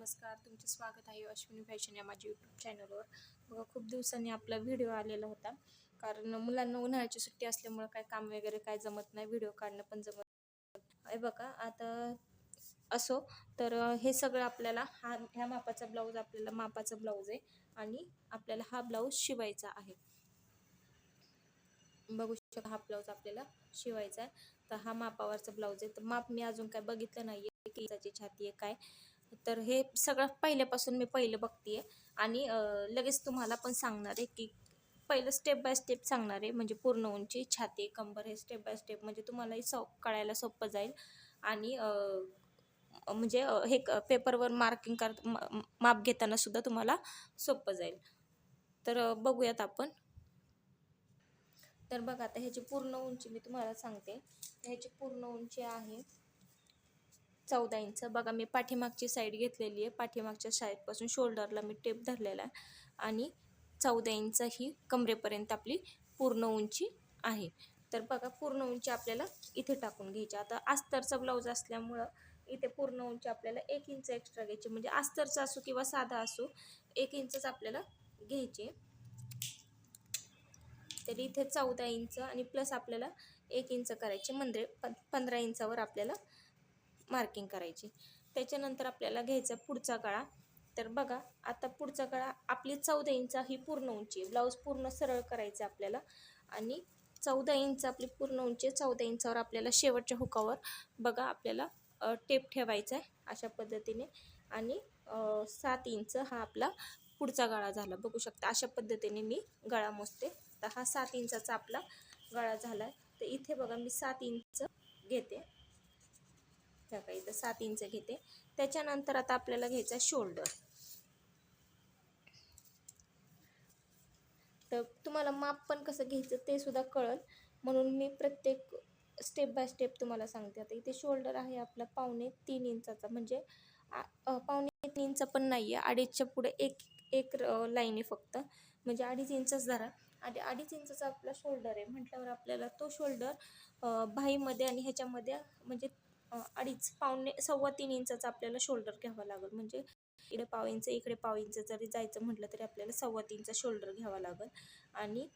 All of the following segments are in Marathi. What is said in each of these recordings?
नमस्कार, तुमचे स्वागत आहे अश्विनी फॅशन या माझ्या यूट्यूब चॅनलवर. बघा, खूप दिवसांनी आपला व्हिडिओ आलेला होता, कारण मुलांना उन्हाळ्याची सुट्टी असल्यामुळे काय काम वगैरे काय जमत नाही, व्हिडिओ काढणं पण जमत आहे. बघा आता असो तर हे सगळं आपल्याला ह्या मापाचा ब्लाऊज, आपल्याला मापाचा ब्लाऊज आहे आणि आपल्याला हा ब्लाऊज शिवायचा आहे. बघू शकता, हा ब्लाऊज आपल्याला शिवायचा आहे. तर हा मापावरचा ब्लाऊज आहे. तर माप मी अजून काय बघितलं नाहीये की त्याची छाती आहे काय, तर हे सगळं पहिल्यापासून मी पहिलं बघतीये आणि लगेच तुम्हाला पण सांगणार आहे की पहिलं स्टेप बाय स्टेप सांगणार आहे, म्हणजे पूर्ण उंची, छाती, कंबर हे स्टेप बाय स्टेप, म्हणजे तुम्हालाही कळायला सोपं जाईल आणि म्हणजे हे पेपरवर मार्किंग माप घेताना सुद्धा तुम्हाला सोपं जाईल. तर बघूयात आपण. तर बघा, आता ह्याची पूर्ण उंची मी तुम्हाला सांगते. ह्याची पूर्ण उंची आहे 14 इंच. बघा, मी पाठीमागची साईड घेतलेली आहे. पाठीमागच्या साईडपासून शोल्डरला मी टेप धरलेला आहे आणि 14 इंच ही कमरेपर्यंत आपली पूर्ण उंची आहे. तर बघा, पूर्ण उंची आपल्याला इथे टाकून घ्यायची. आता अस्तरचा ब्लाऊज असल्यामुळं इथे पूर्ण उंची आपल्याला 1 इंच एक्स्ट्रा घ्यायची, म्हणजे अस्तरचा असो किंवा साधा असो 1 इंचच आपल्याला घ्यायची. तर इथे 14 इंच आणि प्लस आपल्याला 1 इंच करायचे, म्हणजे 15 इंचावर आपल्याला मार्किंग करायची. त्याच्यानंतर आपल्याला घ्यायचा पुढचा गळा. तर बघा, आता पुढचा गळा आपली 14 इंच ही पूर्ण उंची, ब्लाऊज पूर्ण सरळ करायचं आपल्याला आणि 14 इंच आपली पूर्ण उंची. 14 इंचावर आपल्याला शेवटच्या हुकावर बघा आपल्याला टेप ठेवायचा आहे अशा पद्धतीने आणि 7 इंच हा आपला पुढचा गळा झाला. बघू शकता, अशा पद्धतीने मी गळा मोजते. तर हा 7 इंचाचा आपला गळा झाला. तर इथे बघा, मी 7 इंच घेते. बघा, इथं 7 इंच घेते. त्याच्यानंतर आता आपल्याला घ्यायचा शोल्डर. तर तुम्हाला माप पण कसं घ्यायचं ते सुद्धा कळल, म्हणून मी प्रत्येक स्टेप बाय स्टेप तुम्हाला सांगते. आता इथे शोल्डर आहे आपला 2.25 इंचाचा, म्हणजे 2.25 इंच पण नाही आहे, 2.5च्या पुढे एक लाईन आहे फक्त, म्हणजे 2.5 इंचच धरा. आणि 2.5 इंचाचा आपला शोल्डर आहे म्हटल्यावर आपल्याला तो शोल्डर बाहीमध्ये आणि ह्याच्यामध्ये म्हणजे 2.5-3 इंचाचा आपल्याला शोल्डर घ्यावा लागेल. म्हणजे इकडे 1/2 इंच, इकडे 1/2 इंच जरी जायचं म्हटलं तरी आपल्याला 3.25 शोल्डर घ्यावा लागेल. आणि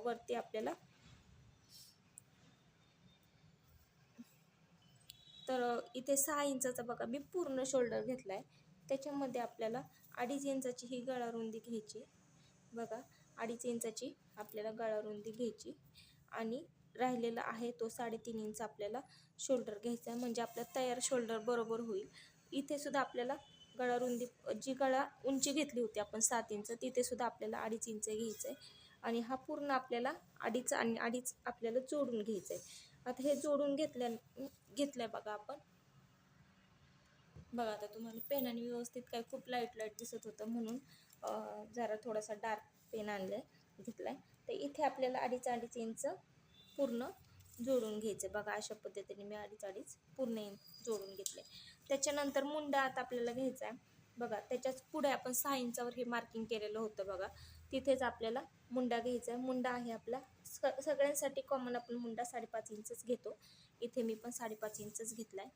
वरती आपल्याला तर इथे 6 इंचाचा बघा मी पूर्ण शोल्डर घेतलाय. त्याच्यामध्ये आपल्याला 2.5 इंचाची ही गळारुंदी घ्यायची. बघा, 2.5 इंचाची आपल्याला गळारुंदी घ्यायची आणि राहिलेला आहे तो 3.5 इंच आपल्याला शोल्डर घ्यायचा आहे, म्हणजे आपला तयार शोल्डर बरोबर होईल. इथे सुद्धा आपल्याला गळारुंदी, जी गळा उंची घेतली होती आपण 7 इंच, तिथे सुद्धा आपल्याला 2.5 इंच घ्यायचं आहे आणि हा पूर्ण आपल्याला 2.5 आणि 2.5 आपल्याला जोडून घ्यायचं आहे. आता हे जोडून घेतलंय बघा आपण. बघा, आता तुम्हाला पेनाने व्यवस्थित काय खूप लाईट दिसत होतं, म्हणून जरा थोडासा डार्क पेन घेतलाय. तर इथे आपल्याला 2.5 इंच पूर्ण जोडून घ्यायचं. बघा, अशा पद्धतीने मी 2.5 पूर्ण इंच जोडून घेतले. त्याच्यानंतर मुंडा आता आपल्याला घ्यायचा आहे. बघा, त्याच्याच पुढे आपण 6 इंचावर हे मार्किंग केलेलं होतं बघा, तिथेच आपल्याला मुंडा घ्यायचा आहे. मुंडा आहे आपला सगळ्यांसाठी कॉमन, आपण मुंडा 5.5 इंचच घेतो. इथे मी पण 5.5 इंचच घेतलाय.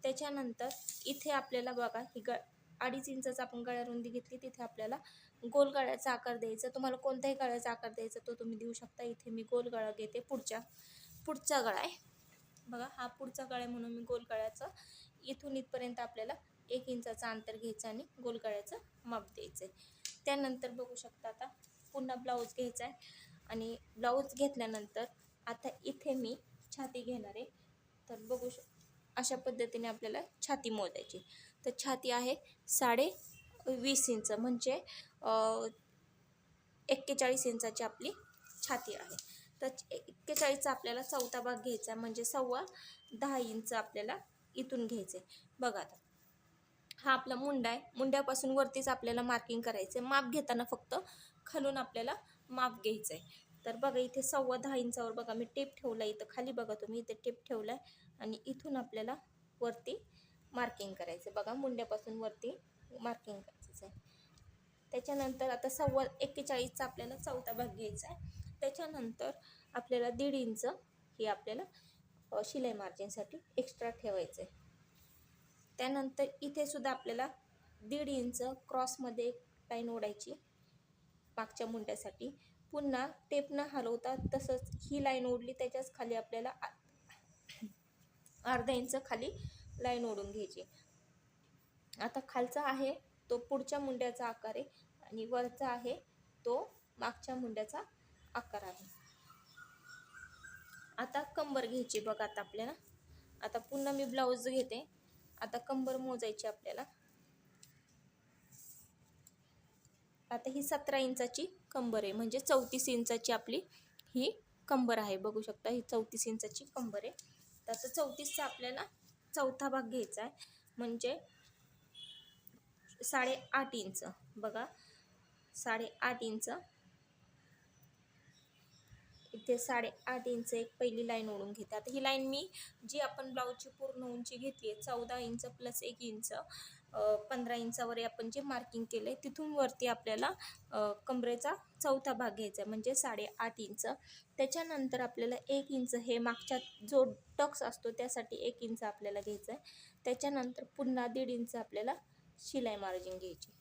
त्याच्यानंतर इथे आपल्याला बघा, ही 2.5 इंचाचा आपण गळारुंदी घेतली, तिथे आपल्याला गोल गळ्याचा आकार द्यायचा. तुम्हाला कोणत्याही गळ्याचा आकार द्यायचा तो तुम्ही देऊ शकता. इथे मी गोल गळा घेते. पुढचा गळा आहे बघा, हा पुढचा गळा आहे म्हणून मी गोल गळ्याचं इथून इथपर्यंत आपल्याला 1 इंचाचं अंतर घ्यायचं आणि गोल गळ्याचं माप द्यायचं आहे. त्यानंतर बघू शकता, आता पुन्हा ब्लाऊज घ्यायचा आहे आणि ब्लाऊज घेतल्यानंतर आता इथे मी छाती घेणार आहे. तर बघू अशा पद्धतीने आपल्याला छाती मोजायची. तर छाती आहे 20.5 इंच, म्हणजे 41 इंचाची आपली छाती आहे. तर 41चा आपल्याला चौथा भाग घ्यायचा, म्हणजे 10.25 इंच आपल्याला इथून घ्यायचं आहे. बघा, आता हा आपला मुंडा आहे. मुंड्यापासून वरतीच आपल्याला मार्किंग करायचं आहे. माप घेताना फक्त खालून आपल्याला माप घ्यायचं आहे. तर बघा, इथे 10.25 इंचावर बघा मी टेप ठेवला. इथं खाली बघा तुम्ही, इथे टेप ठेवलाय आणि इथून आपल्याला वरती मार्किंग करायचं. बघा, मुंड्यापासून वरती मार्किंग करायचं आहे. त्याच्यानंतर आता 41चा आपल्याला चौथा भाग घ्यायचा आहे. त्याच्यानंतर आपल्याला 1.5 इंच हे आपल्याला शिलाई मार्जिनसाठी एक्स्ट्रा ठेवायचं आहे. त्यानंतर इथे सुद्धा आपल्याला 1.5 इंच क्रॉसमध्ये एक लाईन ओढायची मागच्या मुंड्यासाठी. पुन्हा टेप न हलवता तसंच ही लाईन ओढली, त्याच्याच खाली आपल्याला अर्धा इंच खाली लाईन ओढून घ्यायची. आता खालचा आहे तो पुढच्या मुंड्याचा आकार आहे आणि वरचा आहे तो मागच्या मुंड्याचा आकार आहे. आता कंबर घ्यायची बघा. आता आपल्याला आता पुन्हा मी ब्लाऊज घेते. आता कंबर मोजायची आपल्याला. आता ही 17 इंचाची कंबर आहे, म्हणजे 34 इंचाची आपली ही कंबर आहे. बघू शकता ही 34 इंचाची कंबर आहे. तर आता 34चा आपल्याला चौथा भाग घ्यायचा आहे, म्हणजे 8.5 इंच. बघा 8.5 इंच, इथे 8.5 इंच एक पहिली लाईन ओढून घेते. आता ही लाईन मी जी आपण ब्लाऊजची पूर्ण उंची घेतली आहे 14 इंच प्लस 1 इंच 15 इंचावर आपण जे मार्किंग केलंय तिथून वरती आपल्याला कमरेचा चौथा भाग घ्यायचा म्हणजे 8.5 इंच. त्याच्यानंतर आपल्याला 1 इंच हे मागच्या जो टक्स असतो त्यासाठी 1 इंच आपल्याला घ्यायचं आहे. त्याच्यानंतर पुन्हा 1.5 इंच आपल्याला शिलाई मार्जिन घ्यायची.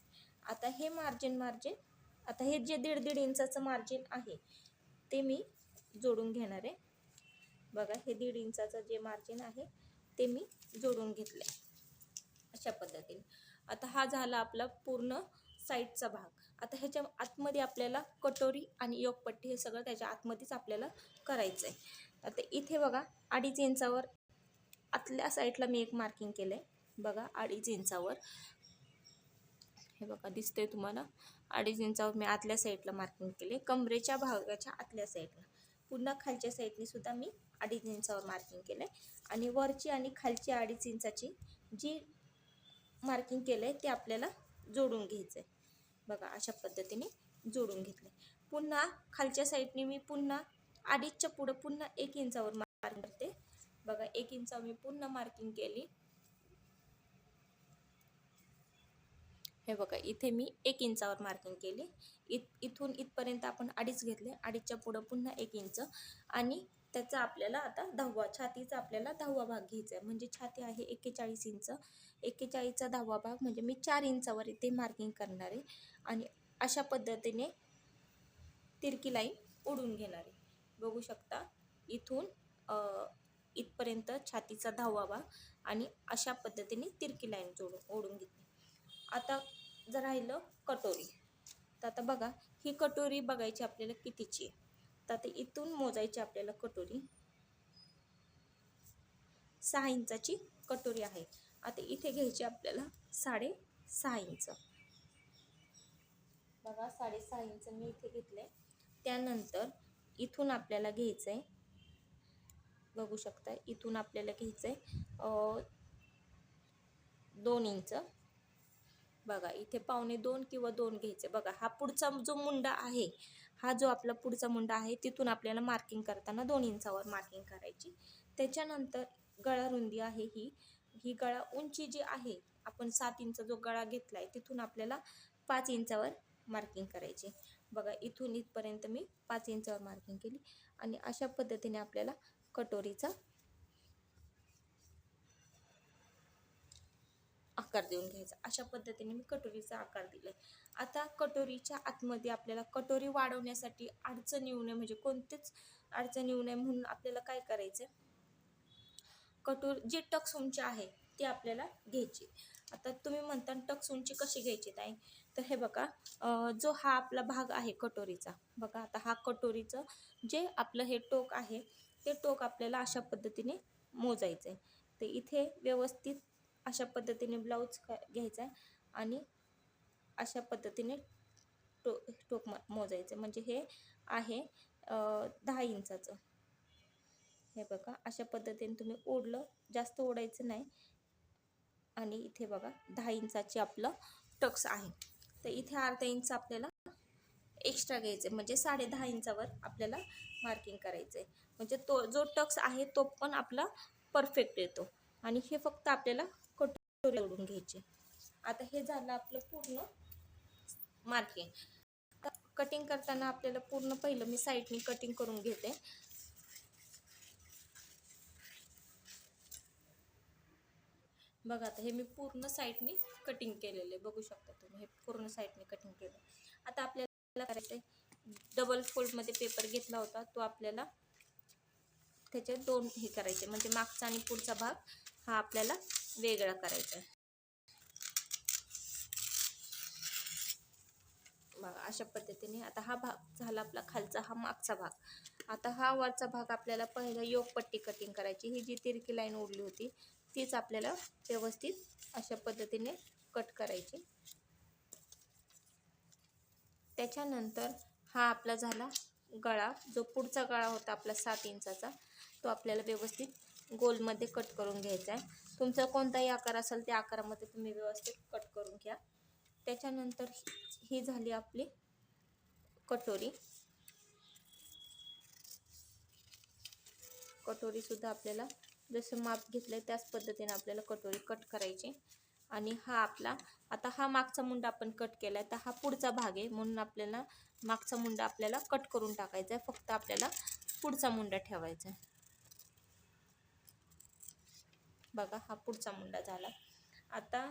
आता हे मार्जिन आता हे जे 1.5 इंचाचं मार्जिन आहे ते मी जोडून घेणार आहे. बघा हे 1.5 इंचाचं जे मार्जिन आहे ते मी जोडून घेतले अशा पद्धतीने. आता हा झाला आपला पूर्ण साईडचा भाग. आता ह्याच्या आतमध्ये आपल्याला कटोरी आणि योगपट्टी हे सगळं त्याच्या आतमध्येच आपल्याला करायचं आहे. आता इथे बघा 2.5 इंचावर आतल्या साईडला मी एक मार्किंग केलं आहे. बघा 2.5 इंचावर, हे बघा दिसतंय तुम्हाला. 2.5 इंचावर मी आतल्या साईडला मार्किंग केले, कमरेच्या भागाच्या आतल्या साईडला. पुन्हा खालच्या साईडने सुद्धा मी 2.5 इंचावर मार्किंग केले आणि वरची आणि खालची 2.5 इंचाची जी मार्किंग केलंय ते आपल्याला जोडून घ्यायचंय. बघा अशा पद्धतीने जोडून घेतले. पुन्हा खालच्या साईडने मी पुन्हा 2.5च्या पुढे पुन्हा 1 इंचावर मार्किंग करते. बघा 1 इंचावर मी पुन्हा मार्किंग केली. हे बघा इथे मी 1 इंचावर मार्किंग केली. इथून इथपर्यंत आपण 2.5 घेतले. 2.5च्या पुढे पुन्हा 1 इंच आणि त्याचा आपल्याला आता 10वा छातीचा आपल्याला 10वा भाग घ्यायचा आहे. म्हणजे छाती आहे 41 इंच. 41चा 10वा भाग म्हणजे मी 4 इंचावर इथे मार्किंग करणार आहे आणि अशा पद्धतीने तिरकी लाईन ओढून घेणार आहे. बघू शकता इथून इथपर्यंत छातीचा 10वा भाग आणि अशा पद्धतीने तिरकी लाईन ओढून घेतली. आता जर राहिलं कटोरी. तर आता बघा ही कटोरी बघायची आपल्याला कितीची आहे. तर आता इथून मोजायची आपल्याला कटोरी. 6 इंचाची कटोरी आहे. आता इथे घ्यायची आपल्याला 6.5 इंच. बघा 6.5 इंच मी इथे घेतले. त्यानंतर इथून आपल्याला घ्यायचंय, बघू शकता इथून आपल्याला घ्यायचंय 2 इंच. बघा इथे 1.25 किंवा 2 घ्यायचे. बघा हा पुढचा जो मुंडा आहे, हा जो आपला पुढचा मुंडा आहे तिथून आपल्याला मार्किंग करताना 2 इंचावर मार्किंग करायची. त्याच्यानंतर गळा रुंदी आहे ही गळा उंची जी आहे आपण 7 इंच जो गळा घेतलाय तिथून आपल्याला 5 इंचावर मार्किंग करायची. बघा इथून इथपर्यंत मी 5 इंचावर मार्किंग केली आणि अशा पद्धतीने आपल्याला कटोरीचा आकार देऊन घ्यायचा. अशा पद्धतीने मी कटोरीचा आकार दिलाय. आता कटोरीच्या आतमध्ये आपल्याला कटोरी वाढवण्यासाठी अडचण येऊ नये, म्हणजे कोणतीच अडचण येऊ नये म्हणून आपल्याला काय करायचं, जी टक्स उंची आहे ती आपल्याला घ्यायची. आता तुम्ही म्हणता टक्स उंची कशी घ्यायची ताई, तर हे बघा जो हा आपला भाग आहे कटोरीचा, बघा आता हा कटोरीचं जे आपलं हे टोक आहे ते टोक आपल्याला अशा पद्धतीने मोजायचं आहे. तर इथे व्यवस्थित अशा पद्धतीने ब्लाऊज घ्यायचा आहे आणि अशा पद्धतीने टोक मोजायचं. म्हणजे हे आहे 10 इंचाचं. हे बघा अशा पद्धतीने तुम्ही ओढलं, जास्त ओढायचं नाही. आणि इथे बघा 10 इंचाची आपलं टक्स आहे. तर इथे अर्धा इंच आपल्याला एक्स्ट्रा घ्यायचं, म्हणजे 10.5 इंचावर आपल्याला मार्किंग करायचं आहे. म्हणजे तो जो टक्स आहे तो पण आपला परफेक्ट येतो आणि हे फक्त आपल्याला कटोरी ओढून घ्यायचे. आता हे झालं आपलं पूर्ण मार्किंग. कटिंग करताना आपल्याला पूर्ण पहिलं मी साईडनी कटिंग करून घेते. बघा आता हे मी पूर्ण साईडने कटिंग केलेले बघू शकता तुम्ही, हे पूर्ण साईडने कटिंग केलं. आता आपल्याला करायचं आहे, डबल फोल्डमध्ये पेपर घेतला होता तो आपल्याला त्याचे दोन हे करायचे, म्हणजे मागचा आणि पुढचा भाग हा आपल्याला वेगळा करायचा आहे. बघा अशा पद्धतीने. आता हा भाग झाला आपला खालचा, हा मागचा भाग. आता हा वरचा भाग आपल्याला पहिला योगपट्टी कटिंग करायची. ही जी तिरकी लाईन उरली होती तीच आपल्याला व्यवस्थित अशा पद्धतीने कट करायची. त्याच्यानंतर हा आपला झाला गळा. जो पुढचा गळा होता आपला 7 इंचाचा, तो आपल्याला व्यवस्थित गोलमध्ये कट करून घ्यायचा आहे. तुमचा कोणताही आकार असेल त्या आकारामध्ये तुम्ही व्यवस्थित कट करून घ्या. त्याच्यानंतर ही झाली आपली कटोरी. कटोरी सुद्धा आपल्याला जसं माप घेतलंय त्याच पद्धतीने आपल्याला कटोरी कट करायची. आणि हा आपला, आता हा मागचा मुंडा आपण कट केलाय, तर हा पुढचा भाग आहे म्हणून आपल्याला मागचा मुंडा आपल्याला कट करून टाकायचा आहे. फक्त आपल्याला पुढचा मुंडा ठेवायचा आहे. बघा हा पुढचा मुंडा झाला. आता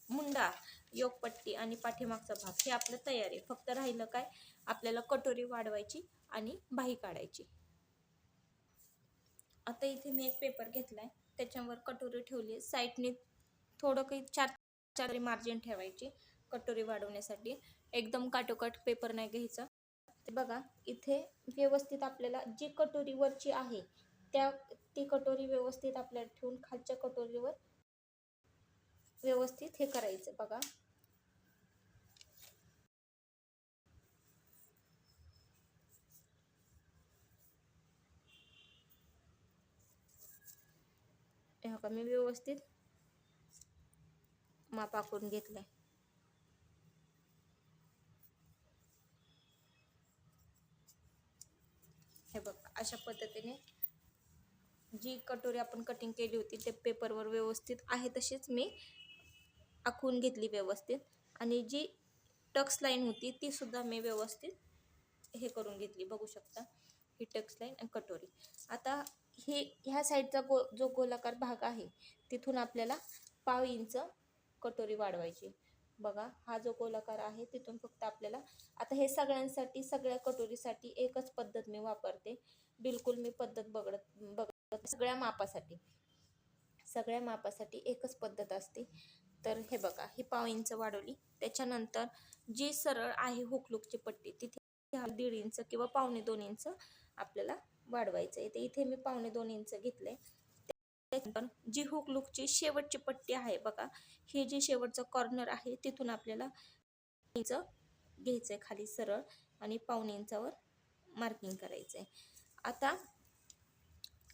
मुंडा, योगपट्टी आणि पाठीमागचा भाग हे आपलं तयार आहे. फक्त राहिलं काय, आपल्याला कटोरी वाढवायची आणि बाही काढायची. आता इथे मी एक पेपर घेतलाय, त्याच्यावर कटोरी ठेवली. साईडने थोडं काही 4 मार्जिन ठेवायची कटोरी वाढवण्यासाठी. एकदम काटोकाट पेपर नाही घ्यायचा. बघा इथे व्यवस्थित आपल्याला जी कटोरी वरची आहे ती कटोरी व्यवस्थित आपल्याला ठेवून खालच्या कटोरीवर व्यवस्थित हे करायचं. बघा हे मी व्यवस्थित माप आखून घेतलंय. हे बघ अशा पद्धतीने जी कटोरी आपण कटिंग केली होती ते पेपरवर व्यवस्थित आहे तशीच मी आखून घेतली व्यवस्थित. आणि जी टक्स लाईन होती ती सुद्धा मी व्यवस्थित हे करून घेतली. बघू शकता ही टक्स लाईन आणि कटोरी. आता हे ह्या साईडचा जो गोलाकार भाग आहे तिथून आपल्याला 1/2 इंच कटोरी वाढवायची. बघा हा जो गोलाकार आहे तिथून फक्त आपल्याला, आता हे सगळ्यांसाठी, सगळ्या कटोरीसाठी एकच पद्धत मी वापरते. बिलकुल मी पद्धत बघत सगळ्या मापासाठी एकच पद्धत असते. तर हे बघा ही 1/2 इंच वाढवली. त्याच्यानंतर जी सरळ आहे हुकलूकची पट्टी तिथे 1.5 इंच किंवा 1.25 इंच आपल्याला वाढवायचं आहे. इथे मी 1.25 इंच घेतले. त्याच्यानंतर जी हुकलूकची शेवटची पट्टी आहे बघा, हे जे शेवटचं कॉर्नर आहे तिथून आपल्याला इंच घ्यायचंय खाली सरळ आणि 1.25 इंचावर मार्किंग करायचंय. आता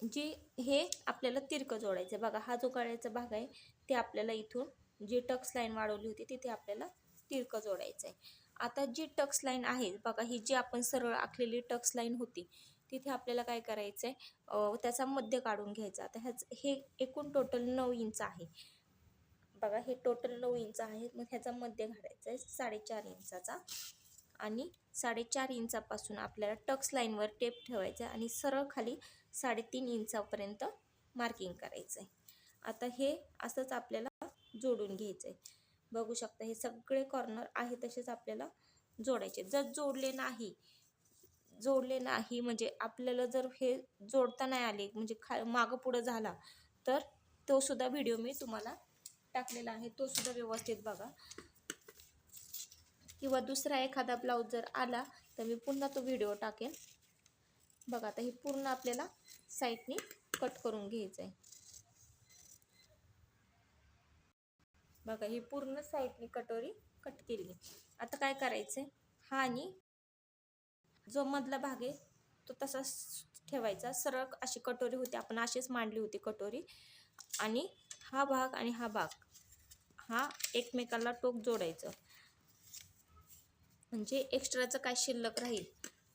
जी हे आपल्याला तिरकं जोडायचं. बघा हा जो गळ्याचा भाग आहे ते आपल्याला इथून जी टक्स लाईन वाढवली होती तिथे आपल्याला तिरकं जोडायचं आहे. आता जी टक्स लाईन आहे बघा, ही जी आपण सरळ आखलेली टक्स लाईन होती तिथे आपल्याला काय करायचं आहे, त्याचा मध्य काढून घ्यायचा. आता हे एकूण टोटल 9 इंच आहे. बघा हे टोटल 9 इंच आहे. मग ह्याचा मध्य काढायचा आहे 4.5 इंचाचा. आणि 4.5 इंचापासून आपल्याला टक्स लाईनवर टेप ठेवायचा आणि सरळ खाली 3.5 इंचापर्यंत मार्किंग करायचं आहे. आता हे असंच आपल्याला जोडून घ्यायचं आहे. बघू शकता हे सगळे कॉर्नर आहे तसेच आपल्याला जोडायचे. जर जोडले नाही म्हणजे आपल्याला जर हे जोडता नाही आले, म्हणजे मागं पुढं झाला, तर तो सुद्धा व्हिडिओ मी तुम्हाला टाकलेला आहे, तो सुद्धा व्यवस्थित बघा. किंवा दुसरा एखादा ब्लाऊज जर आला तर मी पुन्हा तो व्हिडिओ टाकेन. बघा आता ही पूर्ण आपल्याला साईडनी कट करून घ्यायचं आहे. बघा ही पूर्ण साईडनी कटोरी कट केली. आता काय करायचंय, हा आणि जो मधला भाग आहे तो तसाच ठेवायचा. सरळ अशी कटोरी होती, आपण अशीच मांडली होती कटोरी. आणि हा भाग आणि हा भाग हा एकमेकाला टोक जोडायचं, म्हणजे एक्स्ट्राचं काय शिल्लक राहील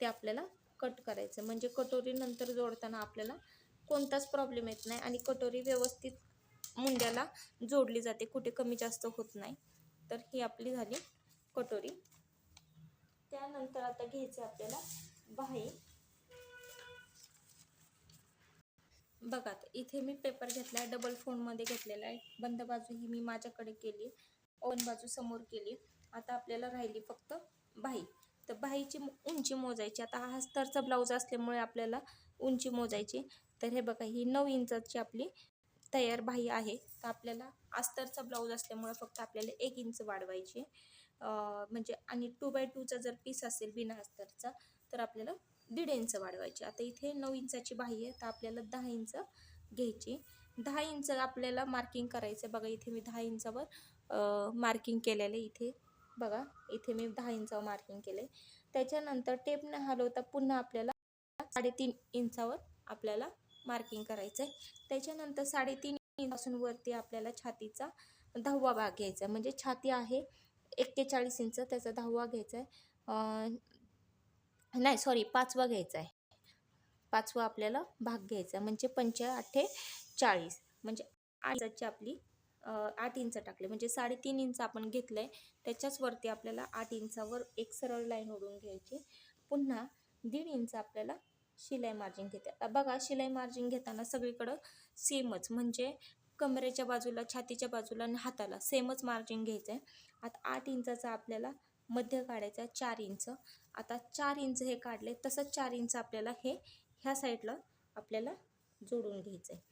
ते आपल्याला कट करायचं. म्हणजे कटोरी नंतर जोडताना आपल्याला कोणताच प्रॉब्लेम येत नाही आणि कटोरी व्यवस्थित मुंड्याला जोडली जाते, कुठे कमी जास्त होत नाही. तर ही आपली झाली कटोरी. त्यानंतर आता घ्यायचं आपल्याला बाही. बघा इथे मी पेपर घेतला आहे, डबल फोल्डमध्ये घेतलेला आहे. बंद बाजू ही मी माझ्याकडे केली, ओपन बाजू समोर केली. आता आपल्याला राहिली फक्त बाही. तर बाहीची उंची मोजायची. आता हा अस्तरचा ब्लाऊज असल्यामुळे आपल्याला उंची मोजायची. तर हे बघा, ही 9 इंचाची आपली तयार बाही आहे. तर आपल्याला अस्तरचा ब्लाऊज असल्यामुळे फक्त आपल्याला 1 इंच वाढवायची. म्हणजे आणि 2x2चा जर पीस असेल बिना अस्तरचा तर आपल्याला 1.5 इंच वाढवायची. आता इथे 9 इंचाची बाही आहे, तर आपल्याला 10 इंच घ्यायची. 10 इंच आपल्याला मार्किंग करायचं. बघा इथे मी 10 इंचावर मार्किंग केलेलं आहे. इथे बघा, इथे मी 10 इंचावर मार्किंग केले. त्याच्यानंतर टेप न हलवता पुन्हा आपल्याला 3.5 इंचावर आपल्याला मार्किंग करायचं आहे. त्याच्यानंतर 3.5 इंचापासून वरती आपल्याला छातीचा 10वा भाग घ्यायचा. म्हणजे छाती आहे 41 इंच, त्याचा 10वा घ्यायचा आहे. नाही सॉरी, 5वा घ्यायचा आहे. 5वा आपल्याला भाग घ्यायचा म्हणजे 45 म्हणजे 8 इंचाची आपली 8 इंच टाकले म्हणजे 3.5 इंच आपण घेतलंय. त्याच्याच वरती आपल्याला 8 इंचावर एक सरळ लाईन ओढून घ्यायची. पुन्हा 1.5 इंच आपल्याला शिलाई मार्जिन घेते. आता बघा, शिलाई मार्जिन घेताना सगळीकडं सेमच, म्हणजे कमरेच्या बाजूला, छातीच्या बाजूला आणि हाताला सेमच मार्जिन घ्यायचं आहे. आता 8 इंचाचा आपल्याला मध्य काढायचा 4 इंच. आता 4 इंच हे काढले, तसंच 4 इंच आपल्याला ह्या साईडला आपल्याला जोडून घ्यायचं आहे.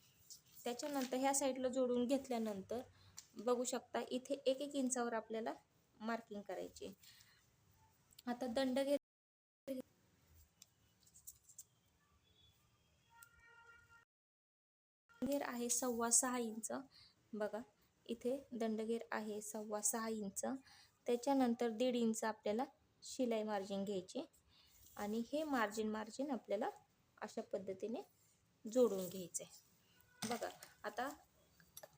त्याच्यानंतर ह्या साईडला जोडून घेतल्यानंतर बघू शकता इथे 1-1 इंचावर आपल्याला मार्किंग करायची. आता दंड घेर आहे 6.25 इंच. बघा इथे दंडगेर आहे 6.25 इंच. त्याच्यानंतर 1.5 इंच आपल्याला शिलाई मार्जिन घ्यायची आणि हे मार्जिन आपल्याला अशा पद्धतीने जोडून घ्यायचं आहे. बघा आता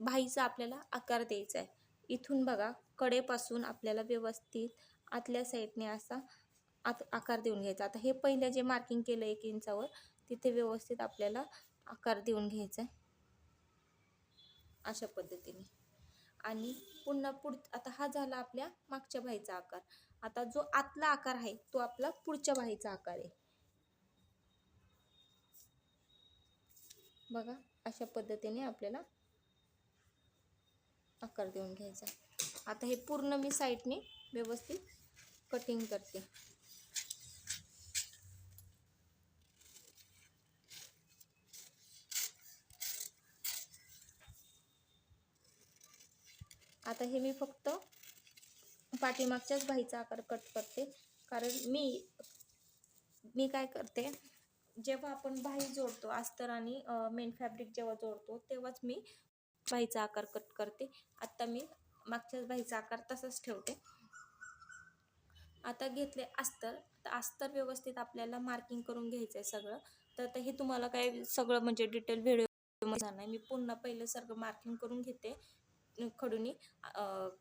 बाहीचा आपल्याला आकार द्यायचा आहे. इथून बघा कडेपासून आपल्याला व्यवस्थित आतल्या साईडने असा आकार देऊन घ्यायचा. आता हे पहिलं जे मार्किंग केलं 1 इंचावर, तिथे व्यवस्थित आपल्याला आकार देऊन घ्यायचा आहे अशा पद्धतीने. आणि पुन्हा आता हा झाला आपल्या मागच्या बाहीचा आकार. आता जो आतला आकार आहे तो आपला पुढच्या बाहीचा आकार आहे. बघा अशा पद्धतीने आपल्याला आकार देऊन घ्यायचा. आता हे पूर्ण मी साईडने व्यवस्थित कटिंग करते. आता हे मी फक्त पाठीमागच्याच बाहीचा आकार कट करते, कारण मी काय करते, जेव्हा आपण बाही जोडतो अस्तर आणि मेन फॅब्रिक जेव्हा जोडतो तेव्हाच मी बाहीचा आकार कट करते. आता मी मागच्याच बाहीचा आकार तसाच ठेवते. आता घेतले अस्तर. तर अस्तर व्यवस्थित आपल्याला मार्किंग करून घ्यायचं आहे सगळं. तर आता हे तुम्हाला काय सगळं म्हणजे डिटेल व्हिडिओ नाही, मी पुन्हा पहिलं सगळं मार्किंग करून घेते खडूनी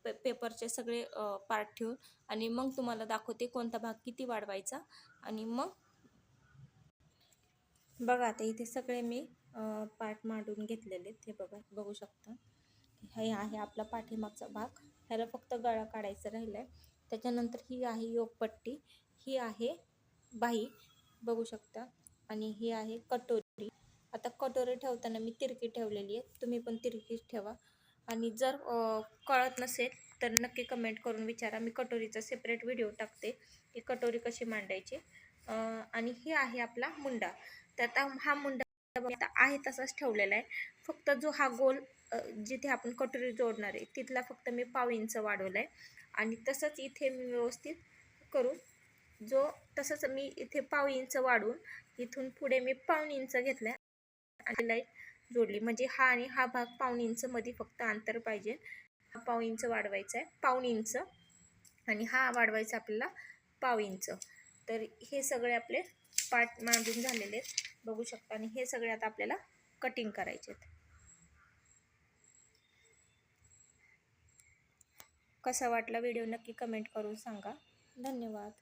पेपरचे सगळे पार्ट ठेवून, आणि मग तुम्हाला दाखवते कोणता भाग किती वाढवायचा. आणि मग बघा आता इथे सगळे मी पार्ट मांडून घेतलेले. हे बघू शकता, हे आहे आपला पाठीमागचा भाग. ह्याला फक्त गळा काढायचा राहिला आहे. त्याच्यानंतर ही आहे योगपट्टी, ही आहे बाही बघू शकता, आणि ही आहे कटोरी. आता कटोरी ठेवताना मी तिरकी ठेवलेली आहे, तुम्ही पण तिरकीच ठेवा. आणि जर कळत नसेल तर नक्की कमेंट करून विचारा. मी कटोरीचा सेपरेट व्हिडिओ टाकते की कटोरी कशी मांडायची. आणि हे आहे आपला मुंडा. तर आता हा मुंडा आहे तसाच ठेवलेला आहे. फक्त जो हा गोल जिथे आपण कटोरी जोडणार आहे तिथला फक्त मी 1/2 इंच वाढवला आहे. आणि तसंच इथे मी व्यवस्थित करून तसंच मी इथे 1/2 इंच वाढवून इथून पुढे मी 1/2 इंच घेतला आणि लाईन जोडली. म्हणजे हा आणि हा भाग 1/2 इंच मध्ये फक्त अंतर पाहिजे. हा 1/2 इंच वाढवायचा आहे, 1/2 इंच, आणि हा वाढवायचा आपल्याला 1/2 इंच. तर हे सगळे आपले पार्ट मांडून झालेले आहेत बघू शकता. आणि हे सगळे आता आपल्याला कटिंग करायचे आहेत. कसा वाटला व्हिडिओ नक्की कमेंट करून सांगा. धन्यवाद.